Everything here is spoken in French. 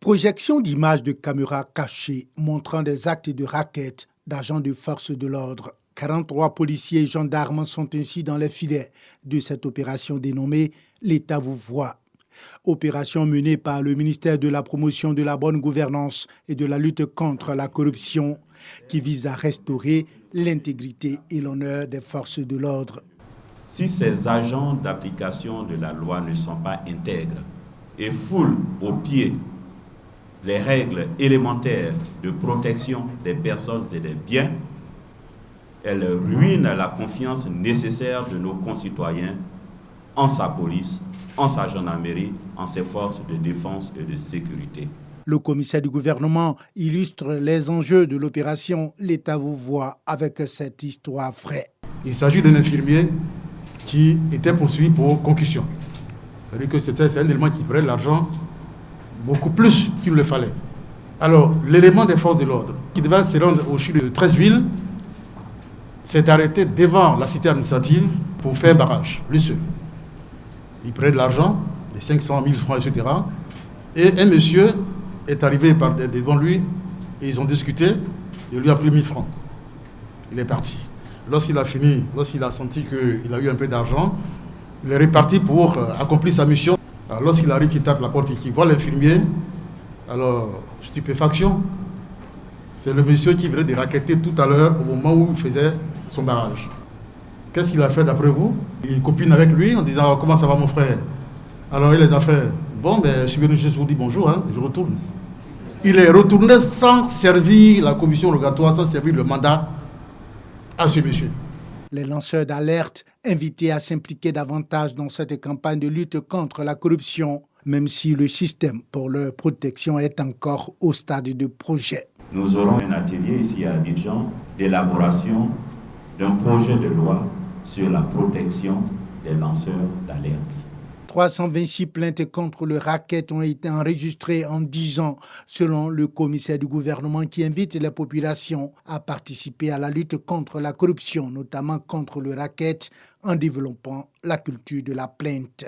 Projection d'images de caméras cachées montrant des actes de racket d'agents de force de l'ordre. 43 policiers et gendarmes sont ainsi dans les filets de cette opération dénommée « L'État vous voit ». Opération menée par le ministère de la Promotion de la bonne gouvernance et de la lutte contre la corruption qui vise à restaurer l'intégrité et l'honneur des forces de l'ordre. Si ces agents d'application de la loi ne sont pas intègres et foulent aux pieds les règles élémentaires de protection des personnes et des biens, elles ruinent la confiance nécessaire de nos concitoyens en sa police, en sa gendarmerie, en ses forces de défense et de sécurité. Le commissaire du gouvernement illustre les enjeux de l'opération « L'État vous voit » avec cette histoire vraie. Il s'agit d'un infirmier qui était poursuivi pour concussion. C'est-à-dire que c'est un élément qui prenait l'argent beaucoup plus qu'il ne le fallait. Alors, l'élément des forces de l'ordre, qui devait se rendre au CHU de Treichville, s'est arrêté devant la cité administrative pour faire un barrage, lui seul. Il prenait de l'argent, des 500 000 francs, etc. Et un monsieur est arrivé devant lui, et ils ont discuté, et lui a pris 1000 francs. Il est parti. Lorsqu'il a fini, lorsqu'il a senti qu'il a eu un peu d'argent, il est reparti pour accomplir sa mission. Alors, lorsqu'il arrive, il tape la porte et qu'il voit l'infirmier, alors, stupéfaction. C'est le monsieur qui venait de racketter tout à l'heure au moment où il faisait son barrage. Qu'est-ce qu'il a fait d'après vous? Il copine avec lui en disant « Comment ça va mon frère ?» Alors il les a fait « Bon, je suis venu juste vous dire bonjour, hein, je retourne. » Il est retourné sans servir la commission rogatoire, sans servir le mandat à ce monsieur. Les lanceurs d'alerte invités à s'impliquer davantage dans cette campagne de lutte contre la corruption, même si le système pour leur protection est encore au stade de projet. Nous aurons un atelier ici à Abidjan d'élaboration d'un projet de loi sur la protection des lanceurs d'alerte. 326 plaintes contre le racket ont été enregistrées en 10 ans, selon le commissaire du gouvernement qui invite les populations à participer à la lutte contre la corruption, notamment contre le racket, en développant la culture de la plainte.